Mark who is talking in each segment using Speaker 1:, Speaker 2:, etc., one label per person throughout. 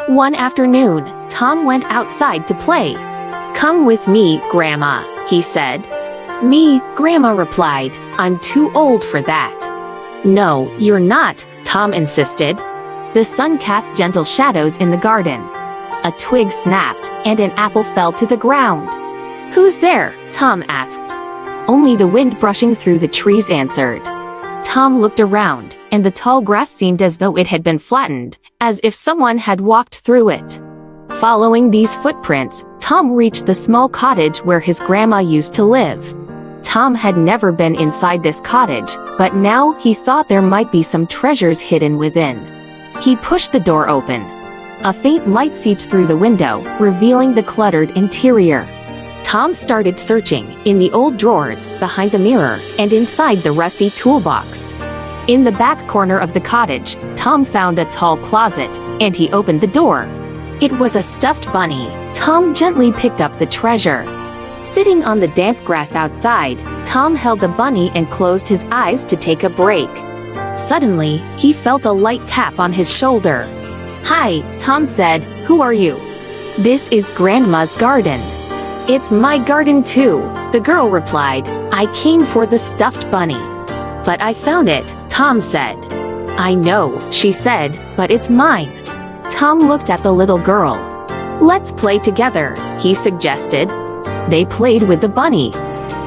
Speaker 1: One afternoon, Tom went outside to play. "Come with me, Grandma," he said. "Me," Grandma replied. "I'm too old for that." "No, you're not," Tom insisted. The sun cast gentle shadows in the garden. A twig snapped, and an apple fell to the ground. "Who's there?" Tom asked. Only the wind brushing through the trees answered. Tom looked around, and the tall grass seemed as though it had been flattened, as if someone had walked through it. Following these footprints, Tom reached the small cottage where his grandma used to live. Tom had never been inside this cottage, but now he thought there might be some treasures hidden within. He pushed the door open. A faint light seeped through the window, revealing the cluttered interior. Tom started searching in the old drawers, behind the mirror, and inside the rusty toolbox. In the back corner of the cottage, Tom found a tall closet, and he opened the door. It was a stuffed bunny. Tom gently picked up the treasure. Sitting on the damp grass outside, Tom held the bunny and closed his eyes to take a break. Suddenly, he felt a light tap on his shoulder. "Hi," Tom said. "Who are you?" "This is Grandma's garden." "It's my garden too," the girl replied. "I came for the stuffed bunny." "But I found it," Tom said. "I know," she said, "but it's mine." Tom looked at the little girl. "Let's play together," he suggested. They played with the bunny.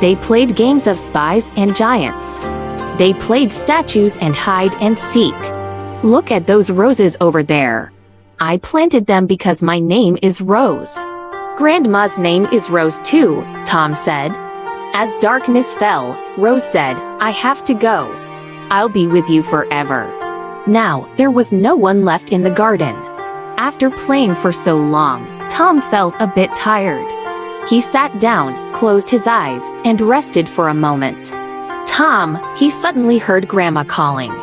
Speaker 1: They played games of spies and giants. They played statues and hide and seek. "Look at those roses over there. I planted them because my name is Rose." "Grandma's name is Rose too," Tom said. As darkness fell, Rose said, "I have to go. I'll be with you forever." Now, there was no one left in the garden. After playing for so long, Tom felt a bit tired. He sat down, closed his eyes, and rested for a moment. "Tom," he suddenly heard Grandma calling.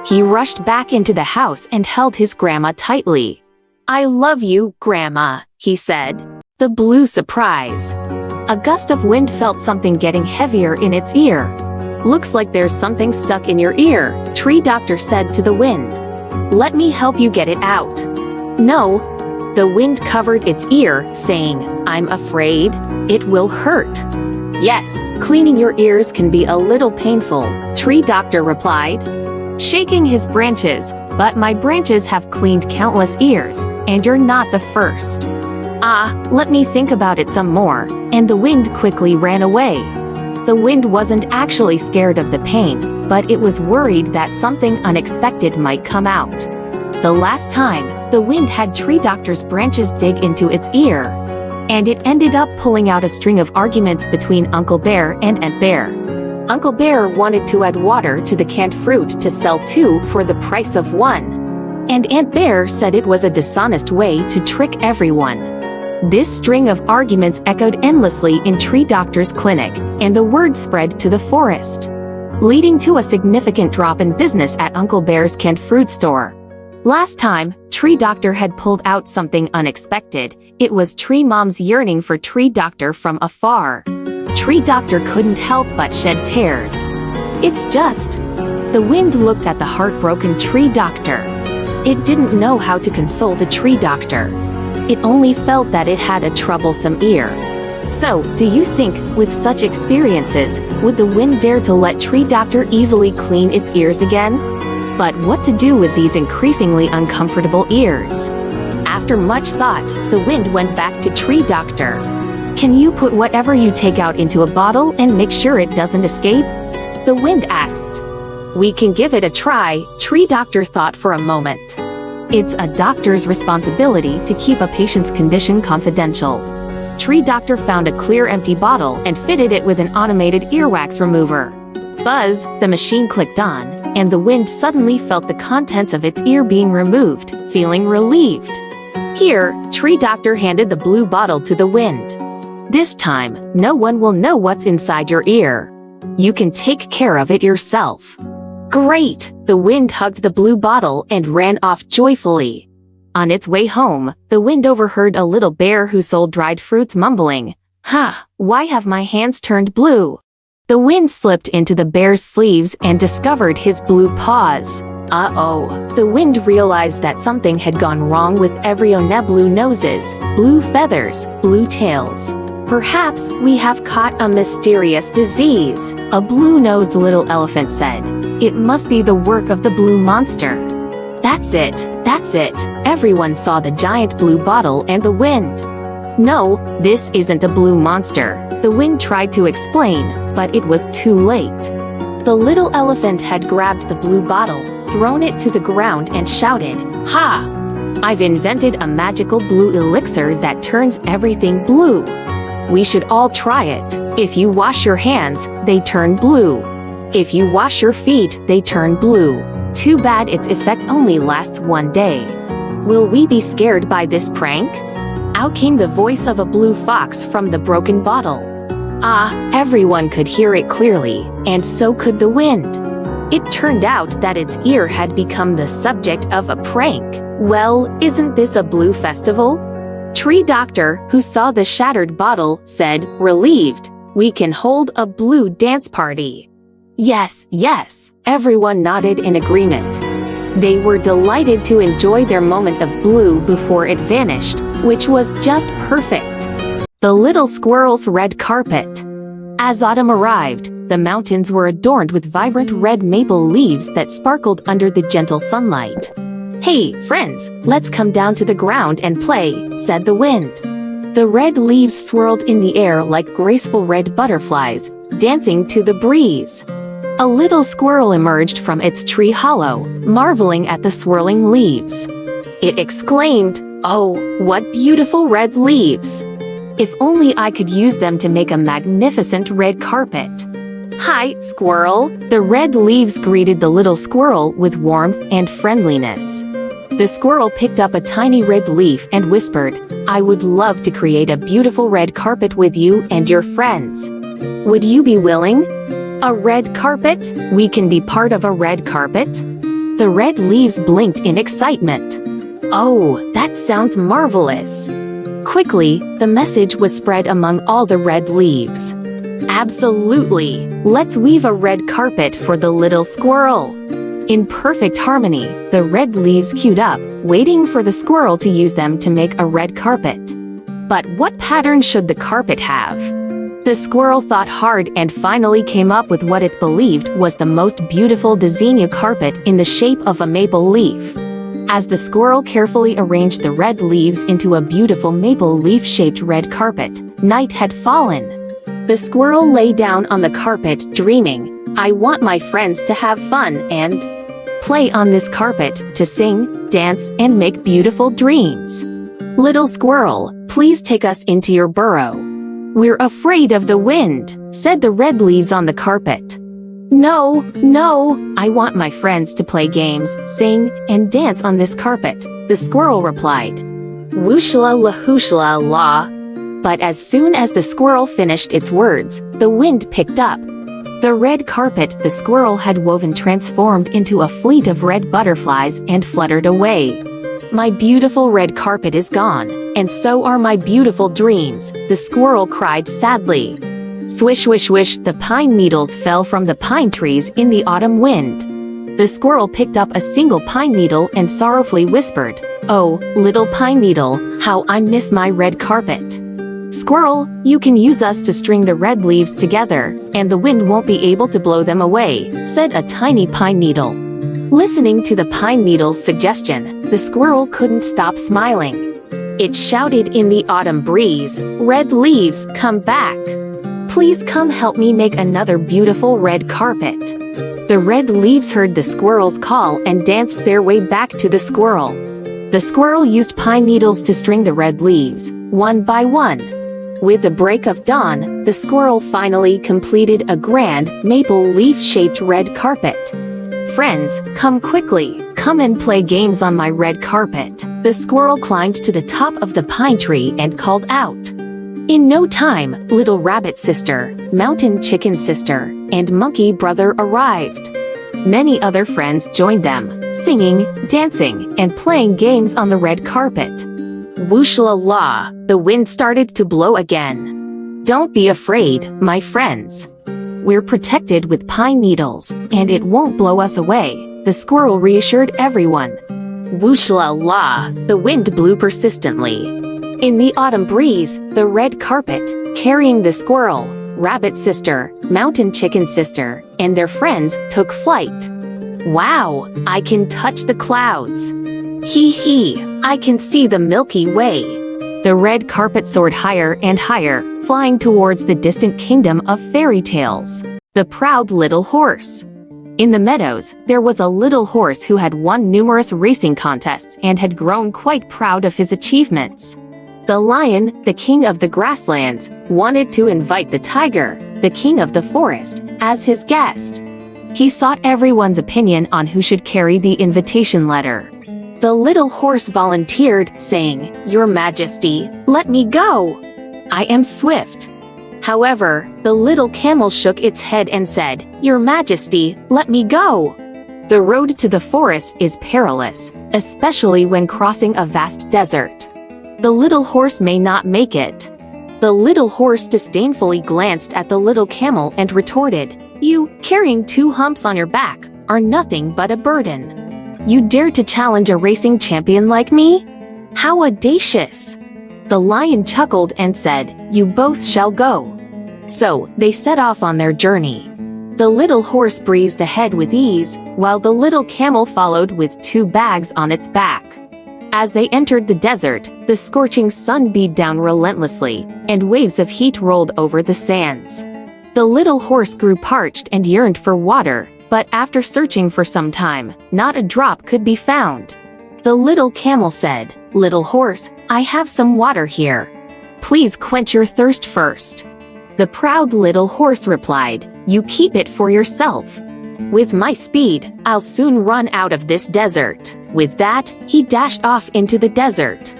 Speaker 1: He rushed back into the house and held his grandma tightly. "I love you, Grandma," he said. The blue surprise. A gust of wind felt something getting heavier in its ear. "Looks like there's something stuck in your ear," Tree Doctor said to the wind. "Let me help you get it out." "No." The wind covered its ear, saying, "I'm afraid it will hurt." "Yes, cleaning your ears can be a little painful," Tree Doctor replied, shaking his branches. "But my branches have cleaned countless ears, and you're not the first." "Ah, let me think about it some more," and the wind quickly ran away. The wind wasn't actually scared of the pain, but it was worried that something unexpected might come out. The last time, the wind had Tree Doctor's branches dig into its ear, and it ended up pulling out a string of arguments between Uncle Bear and Aunt Bear. Uncle Bear wanted to add water to the canned fruit to sell 2 for the price of 1. And Aunt Bear said it was a dishonest way to trick everyone. This string of arguments echoed endlessly in Tree Doctor's clinic, and the word spread to the forest, leading to a significant drop in business at Uncle Bear's canned fruit store. Last time, Tree Doctor had pulled out something unexpected. It was Tree Mom's yearning for Tree Doctor from afar. Tree Doctor couldn't help but shed tears. "It's just..." The wind looked at the heartbroken Tree Doctor. It didn't know how to console the Tree Doctor. It only felt that it had a troublesome ear. So, do you think, with such experiences, would the wind dare to let Tree Doctor easily clean its ears again? But what to do with these increasingly uncomfortable ears? After much thought, the wind went back to Tree Doctor. "Can you put whatever you take out into a bottle and make sure it doesn't escape?" the wind asked. "We can give it a try," Tree Doctor thought for a moment. It's a doctor's responsibility to keep a patient's condition confidential. Tree Doctor found a clear empty bottle and fitted it with an automated earwax remover. Buzz, the machine clicked on, and the wind suddenly felt the contents of its ear being removed, feeling relieved. "Here," Tree Doctor handed the blue bottle to the wind. "This time, no one will know what's inside your ear. You can take care of it yourself." "Great!" The wind hugged the blue bottle and ran off joyfully. On its way home, the wind overheard a little bear who sold dried fruits mumbling, "Huh, why have my hands turned blue?" The wind slipped into the bear's sleeves and discovered his blue paws. Uh-oh. The wind realized that something had gone wrong with everyone. Blue noses, blue feathers, blue tails. Perhaps we have caught a mysterious disease, a blue-nosed little elephant said. It must be the work of the blue monster. That's it, that's it. Everyone saw the giant blue bottle and the wind. No, this isn't a blue monster, the wind tried to explain, but it was too late. The little elephant had grabbed the blue bottle, thrown it to the ground and shouted, "Ha! I've invented a magical blue elixir that turns everything blue. We should all try it. If you wash your hands, they turn blue. If you wash your feet, they turn blue. Too bad its effect only lasts one day. Will we be scared by this prank?" Out came the voice of a blue fox from the broken bottle. Ah, everyone could hear it clearly, and so could the wind. It turned out that its ear had become the subject of a prank. Well, isn't this a blue festival? Tree Doctor, who saw the shattered bottle, said, relieved, "We can hold a blue dance party." Yes, yes, everyone nodded in agreement. They were delighted to enjoy their moment of blue before it vanished, which was just perfect. The little squirrel's red carpet. As autumn arrived, the mountains were adorned with vibrant red maple leaves that sparkled under the gentle sunlight. "Hey, friends, let's come down to the ground and play," said the wind. The red leaves swirled in the air like graceful red butterflies, dancing to the breeze. A little squirrel emerged from its tree hollow, marveling at the swirling leaves. It exclaimed, "Oh, what beautiful red leaves! If only I could use them to make a magnificent red carpet." "Hi, squirrel!" The red leaves greeted the little squirrel with warmth and friendliness. The squirrel picked up a tiny red leaf and whispered, "I would love to create a beautiful red carpet with you and your friends. Would you be willing?" "A red carpet? We can be part of a red carpet?" The red leaves blinked in excitement. "Oh, that sounds marvelous." Quickly, the message was spread among all the red leaves. "Absolutely! Let's weave a red carpet for the little squirrel." In perfect harmony, the red leaves queued up, waiting for the squirrel to use them to make a red carpet. But what pattern should the carpet have? The squirrel thought hard and finally came up with what it believed was the most beautiful designer carpet in the shape of a maple leaf. As the squirrel carefully arranged the red leaves into a beautiful maple leaf-shaped red carpet, night had fallen. The squirrel lay down on the carpet, dreaming, "I want my friends to have fun and play on this carpet, to sing, dance, and make beautiful dreams. Little squirrel, please take us into your burrow. We're afraid of the wind," said the red leaves on the carpet. "No, no, I want my friends to play games, sing, and dance on this carpet," the squirrel replied. Whooshla la whooshla la. But as soon as the squirrel finished its words, the wind picked up. The red carpet the squirrel had woven transformed into a fleet of red butterflies and fluttered away. "My beautiful red carpet is gone, and so are my beautiful dreams," the squirrel cried sadly. Swish, swish, swish, the pine needles fell from the pine trees in the autumn wind. The squirrel picked up a single pine needle and sorrowfully whispered, "Oh, little pine needle, how I miss my red carpet." "Squirrel, you can use us to string the red leaves together, and the wind won't be able to blow them away," said a tiny pine needle. Listening to the pine needle's suggestion, the squirrel couldn't stop smiling. It shouted in the autumn breeze, "Red leaves, come back! Please come help me make another beautiful red carpet." The red leaves heard the squirrel's call and danced their way back to the squirrel. The squirrel used pine needles to string the red leaves, one by one. With the break of dawn, the squirrel finally completed a grand, maple leaf-shaped red carpet. "Friends, come quickly, come and play games on my red carpet." The squirrel climbed to the top of the pine tree and called out. In no time, little rabbit sister, mountain chicken sister, and monkey brother arrived. Many other friends joined them, singing, dancing, and playing games on the red carpet. Whooshla la, the wind started to blow again. "Don't be afraid, my friends. We're protected with pine needles, and it won't blow us away," the squirrel reassured everyone. Whoosh la la, the wind blew persistently. In the autumn breeze, the red carpet, carrying the squirrel, rabbit sister, mountain chicken sister, and their friends, took flight. Wow, I can touch the clouds. Hee hee, I can see the Milky Way. The red carpet soared higher and higher, flying towards the distant kingdom of fairy tales. The proud little horse. In the meadows, there was a little horse who had won numerous racing contests and had grown quite proud of his achievements. The lion, the king of the grasslands, wanted to invite the tiger, the king of the forest, as his guest. He sought everyone's opinion on who should carry the invitation letter. The little horse volunteered, saying, "Your Majesty, let me go. I am swift." However, the little camel shook its head and said, "Your Majesty, let me go. The road to the forest is perilous, especially when crossing a vast desert. The little horse may not make it." The little horse disdainfully glanced at the little camel and retorted, "You, carrying 2 humps on your back, are nothing but a burden. You dare to challenge a racing champion like me? How audacious!" The lion chuckled and said, "You both shall go." So, they set off on their journey. The little horse breezed ahead with ease, while the little camel followed with 2 bags on its back. As they entered the desert, the scorching sun beat down relentlessly, and waves of heat rolled over the sands. The little horse grew parched and yearned for water, but after searching for some time, not a drop could be found. The little camel said, "Little horse, I have some water here. Please quench your thirst first." The proud little horse replied, "You keep it for yourself. With my speed, I'll soon run out of this desert." With that, he dashed off into the desert.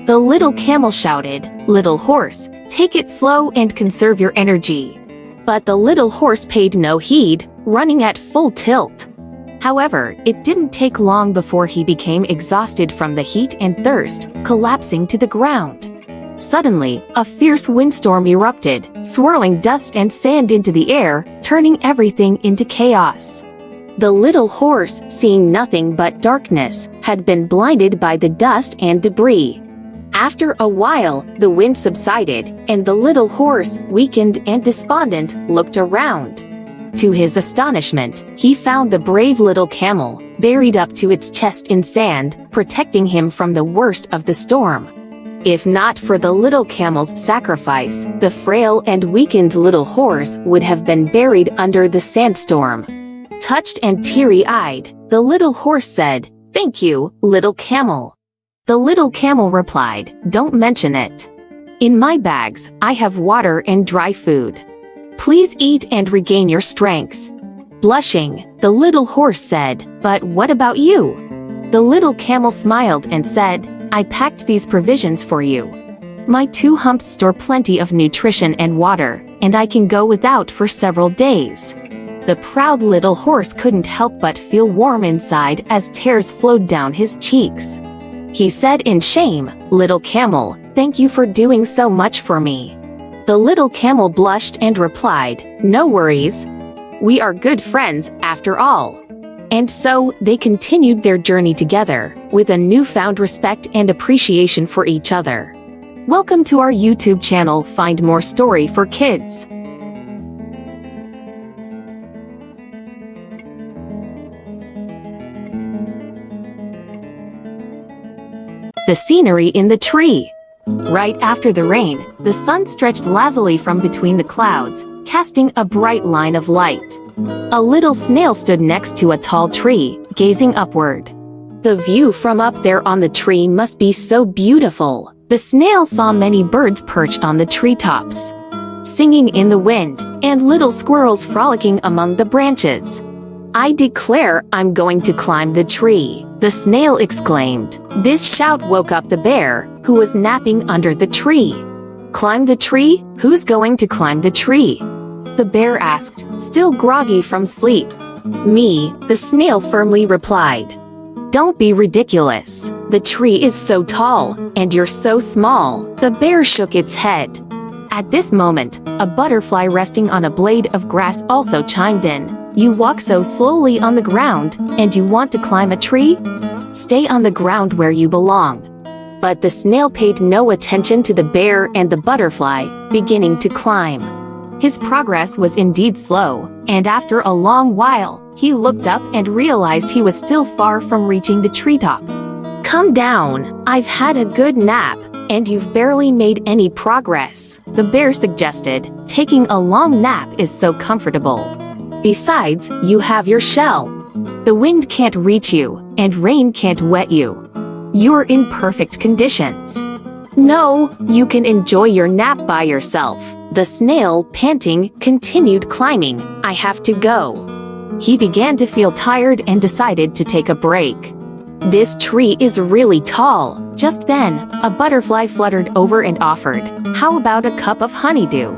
Speaker 1: The little camel shouted, "Little horse, take it slow and conserve your energy." But the little horse paid no heed, running at full tilt. However, it didn't take long before he became exhausted from the heat and thirst, collapsing to the ground. Suddenly, a fierce windstorm erupted, swirling dust and sand into the air, turning everything into chaos. The little horse, seeing nothing but darkness, had been blinded by the dust and debris. After a while, the wind subsided, and the little horse, weakened and despondent, looked around. To his astonishment, he found the brave little camel, buried up to its chest in sand, protecting him from the worst of the storm. If not for the little camel's sacrifice, the frail and weakened little horse would have been buried under the sandstorm. Touched and teary-eyed, the little horse said, "Thank you, little camel." The little camel replied, "Don't mention it. In my bags, I have water and dry food. Please eat and regain your strength." Blushing, the little horse said, "But what about you?" The little camel smiled and said, "I packed these provisions for you. My 2 humps store plenty of nutrition and water, and I can go without for several days." The proud little horse couldn't help but feel warm inside as tears flowed down his cheeks. He said in shame, "Little camel, thank you for doing so much for me." The little camel blushed and replied, "No worries. We are good friends, after all." And so, they continued their journey together, with a newfound respect and appreciation for each other. Welcome to our YouTube channel. Find more story for kids. The scenery in the tree. Right after the rain, the sun stretched lazily from between the clouds, casting a bright line of light. A little snail stood next to a tall tree, gazing upward. The view from up there on the tree must be so beautiful. The snail saw many birds perched on the treetops, singing in the wind, and little squirrels frolicking among the branches. "I declare I'm going to climb the tree," the snail exclaimed. This shout woke up the bear, who was napping under the tree. "Climb the tree? Who's going to climb the tree?" the bear asked, still groggy from sleep. "Me," the snail firmly replied. "Don't be ridiculous. The tree is so tall, and you're so small." The bear shook its head. At this moment, a butterfly resting on a blade of grass also chimed in, You walk so slowly on the ground, and you want to climb a tree? Stay on the ground where you belong." But the snail paid no attention to the bear and the butterfly, beginning to climb. His progress was indeed slow, and after a long while, he looked up and realized he was still far from reaching the treetop. "Come down, I've had a good nap, and you've barely made any progress," the bear suggested. "Taking a long nap is so comfortable. Besides, you have your shell. The wind can't reach you, and rain can't wet you. You're in perfect conditions. No, you can enjoy your nap by yourself." The snail, panting, continued climbing. "I have to go." He began to feel tired and decided to take a break. "This tree is really tall." Just then, a butterfly fluttered over and offered, "How about a cup of honeydew?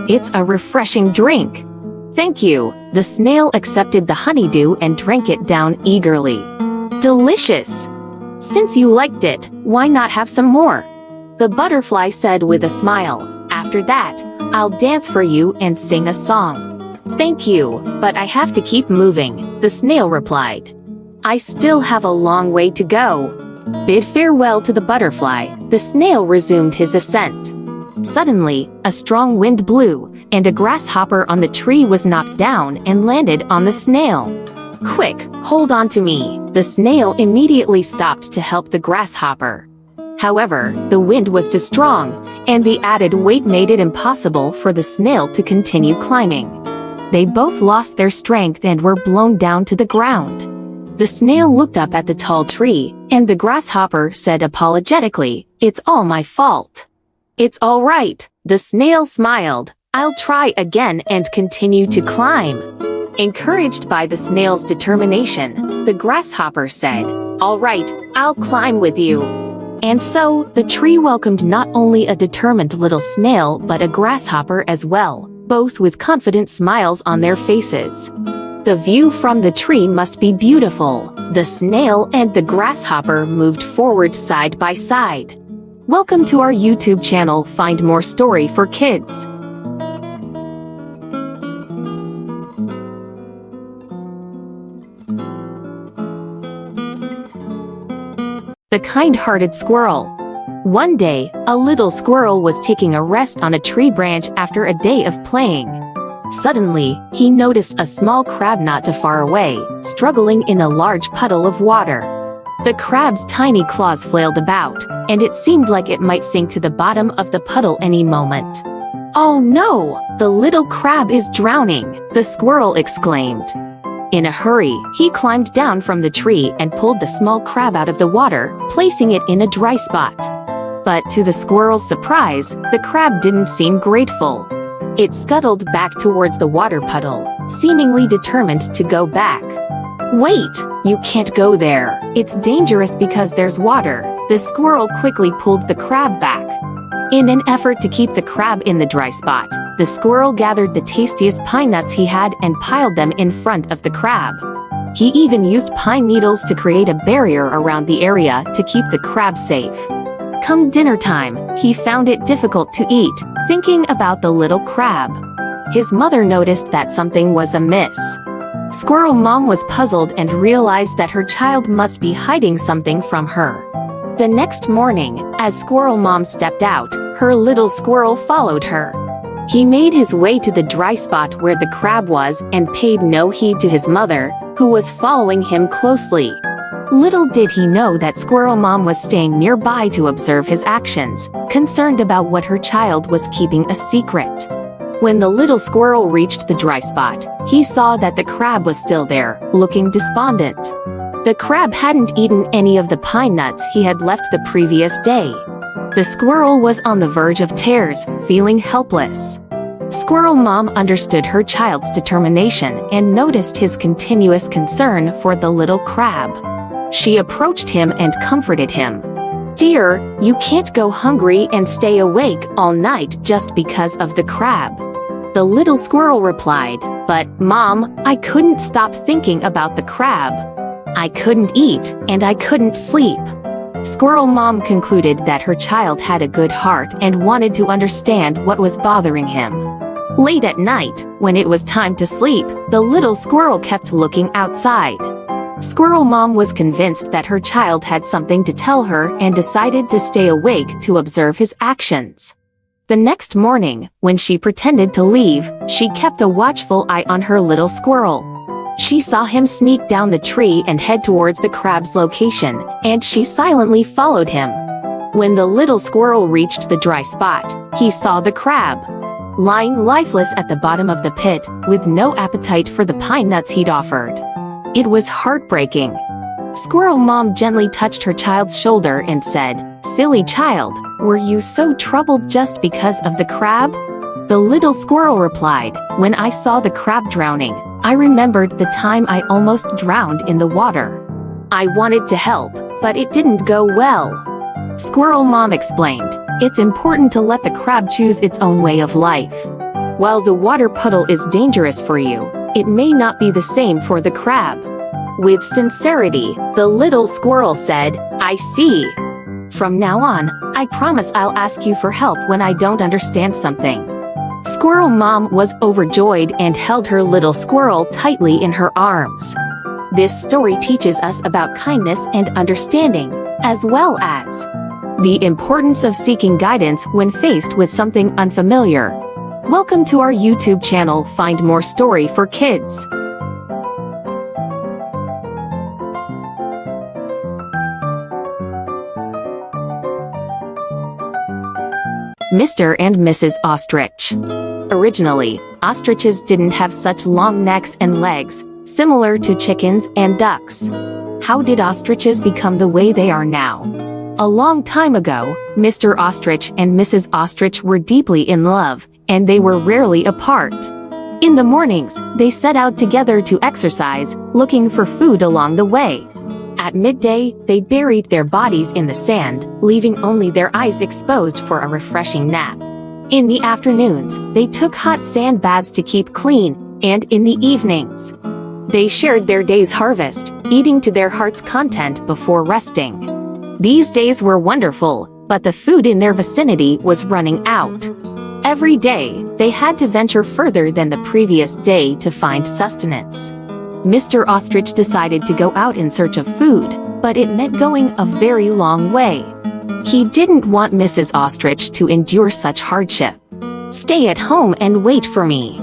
Speaker 1: It's a refreshing drink." "Thank you." The snail accepted the honeydew and drank it down eagerly. "Delicious! Since you liked it, why not have some more?" the butterfly said with a smile. "After that, I'll dance for you and sing a song." "Thank you, but I have to keep moving," the snail replied. "I still have a long way to go." Bid farewell to the butterfly, the snail resumed his ascent. Suddenly, a strong wind blew, and a grasshopper on the tree was knocked down and landed on the snail. "Quick, hold on to me." The snail immediately stopped to help the grasshopper. However, the wind was too strong, and the added weight made it impossible for the snail to continue climbing. They both lost their strength and were blown down to the ground. The snail looked up at the tall tree, and the grasshopper said apologetically, "It's all my fault." "It's all right," the snail smiled. "I'll try again and continue to climb." Encouraged by the snail's determination, the grasshopper said, "All right, I'll climb with you." And so, the tree welcomed not only a determined little snail but a grasshopper as well, both with confident smiles on their faces. The view from the tree must be beautiful. The snail and the grasshopper moved forward side by side. Welcome to our YouTube channel. Find more story for kids. The Kind-hearted Squirrel. One day, a little squirrel was taking a rest on a tree branch after a day of playing. Suddenly, he noticed a small crab not too far away, struggling in a large puddle of water. The crab's tiny claws flailed about, and it seemed like it might sink to the bottom of the puddle any moment. "Oh no! The little crab is drowning!" the squirrel exclaimed. In a hurry, he climbed down from the tree and pulled the small crab out of the water, placing it in a dry spot. But to the squirrel's surprise, the crab didn't seem grateful. It scuttled back towards the water puddle, seemingly determined to go back. "Wait! You can't go there. It's dangerous because there's water." The squirrel quickly pulled the crab back. In an effort to keep the crab in the dry spot, the squirrel gathered the tastiest pine nuts he had and piled them in front of the crab. He even used pine needles to create a barrier around the area to keep the crab safe. Come dinner time, he found it difficult to eat, thinking about the little crab. His mother noticed that something was amiss. Squirrel Mom was puzzled and realized that her child must be hiding something from her. The next morning, as Squirrel Mom stepped out, her little squirrel followed her. He made his way to the dry spot where the crab was and paid no heed to his mother, who was following him closely. Little did he know that Squirrel Mom was staying nearby to observe his actions, concerned about what her child was keeping a secret. When the little squirrel reached the dry spot, he saw that the crab was still there, looking despondent. The crab hadn't eaten any of the pine nuts he had left the previous day. The squirrel was on the verge of tears, feeling helpless. Squirrel Mom understood her child's determination and noticed his continuous concern for the little crab. She approached him and comforted him. "Dear, you can't go hungry and stay awake all night just because of the crab," the little squirrel replied. "But, Mom, I couldn't stop thinking about the crab. I couldn't eat, and I couldn't sleep." Squirrel Mom concluded that her child had a good heart and wanted to understand what was bothering him. Late at night, when it was time to sleep, the little squirrel kept looking outside. Squirrel Mom was convinced that her child had something to tell her and decided to stay awake to observe his actions. The next morning, when she pretended to leave, she kept a watchful eye on her little squirrel. She saw him sneak down the tree and head towards the crab's location, and she silently followed him. When the little squirrel reached the dry spot, he saw the crab, lying lifeless at the bottom of the pit, with no appetite for the pine nuts he'd offered. It was heartbreaking. Squirrel Mom gently touched her child's shoulder and said, "Silly child, were you so troubled just because of the crab?" The little squirrel replied, "When I saw the crab drowning, I remembered the time I almost drowned in the water. I wanted to help, but it didn't go well." Squirrel Mom explained, "It's important to let the crab choose its own way of life. While the water puddle is dangerous for you, it may not be the same for the crab." With sincerity, the little squirrel said, "I see. From now on, I promise I'll ask you for help when I don't understand something." Squirrel Mom was overjoyed and held her little squirrel tightly in her arms. This story teaches us about kindness and understanding, as well as the importance of seeking guidance when faced with something unfamiliar. Welcome to our YouTube channel. Find more story for kids. Mr. and Mrs. Ostrich. Originally, ostriches didn't have such long necks and legs, similar to chickens and ducks. How did ostriches become the way they are now? A long time ago, Mr. Ostrich and Mrs. Ostrich were deeply in love, and they were rarely apart. In the mornings, they set out together to exercise, looking for food along the way. At midday, they buried their bodies in the sand, leaving only their eyes exposed for a refreshing nap. In the afternoons, they took hot sand baths to keep clean, and in the evenings, they shared their day's harvest, eating to their heart's content before resting. These days were wonderful, but the food in their vicinity was running out. Every day, they had to venture further than the previous day to find sustenance. Mr. Ostrich decided to go out in search of food, but it meant going a very long way. He didn't want Mrs. Ostrich to endure such hardship. "Stay at home and wait for me.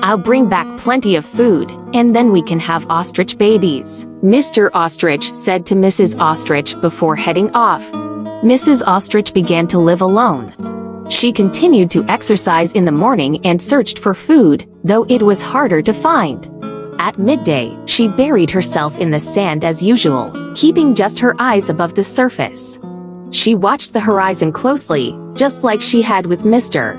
Speaker 1: I'll bring back plenty of food, and then we can have ostrich babies," Mr. Ostrich said to Mrs. Ostrich before heading off. Mrs. Ostrich began to live alone. She continued to exercise in the morning and searched for food, though it was harder to find. At midday, she buried herself in the sand as usual, keeping just her eyes above the surface. She watched the horizon closely, just like she had with Mr.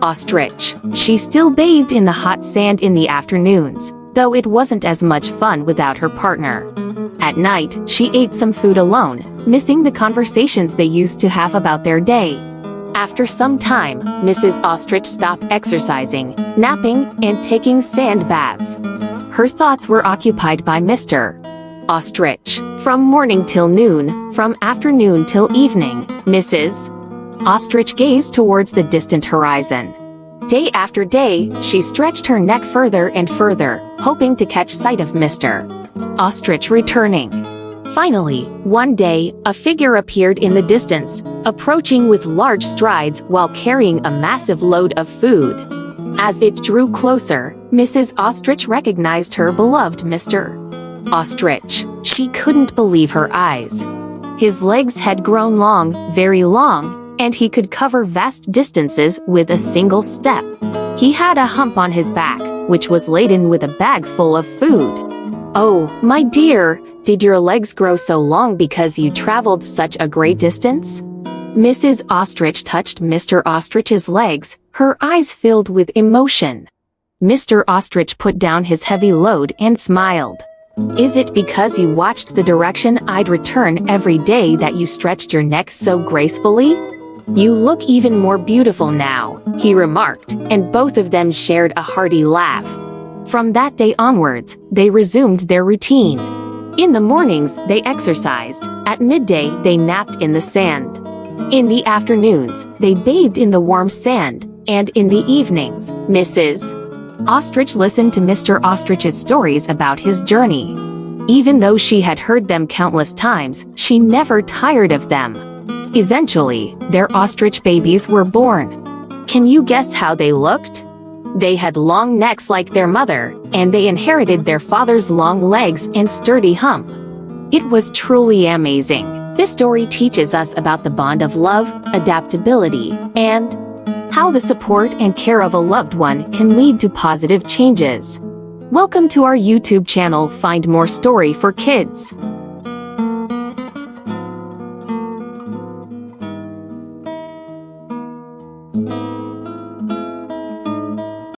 Speaker 1: Ostrich. She still bathed in the hot sand in the afternoons, though it wasn't as much fun without her partner. At night, she ate some food alone, missing the conversations they used to have about their day. After some time, Mrs. Ostrich stopped exercising, napping, and taking sand baths. Her thoughts were occupied by Mr. Ostrich. From morning till noon, from afternoon till evening, Mrs. Ostrich gazed towards the distant horizon. Day after day, she stretched her neck further and further, hoping to catch sight of Mr. Ostrich returning. Finally, one day, a figure appeared in the distance, approaching with large strides while carrying a massive load of food. As it drew closer, Mrs. Ostrich recognized her beloved Mr. Ostrich. She couldn't believe her eyes. His legs had grown long, very long, and he could cover vast distances with a single step. He had a hump on his back, which was laden with a bag full of food. "Oh, my dear, did your legs grow so long because you traveled such a great distance?" Mrs. Ostrich touched Mr. Ostrich's legs, her eyes filled with emotion. Mr. Ostrich put down his heavy load and smiled. "Is it because you watched the direction I'd return every day that you stretched your neck so gracefully? You look even more beautiful now," he remarked, and both of them shared a hearty laugh. From that day onwards, they resumed their routine. In the mornings, they exercised. At midday, they napped in the sand. In the afternoons, they bathed in the warm sand, And in the evenings, Mrs. Ostrich listened to Mr. Ostrich's stories about his journey. Even though she had heard them countless times, she never tired of them. Eventually, their ostrich babies were born. Can you guess how they looked? They had long necks like their mother, and they inherited their father's long legs and sturdy hump. It was truly amazing. This story teaches us about the bond of love, adaptability, and how the support and care of a loved one can lead to positive changes. Welcome to our YouTube channel. Find more story for kids.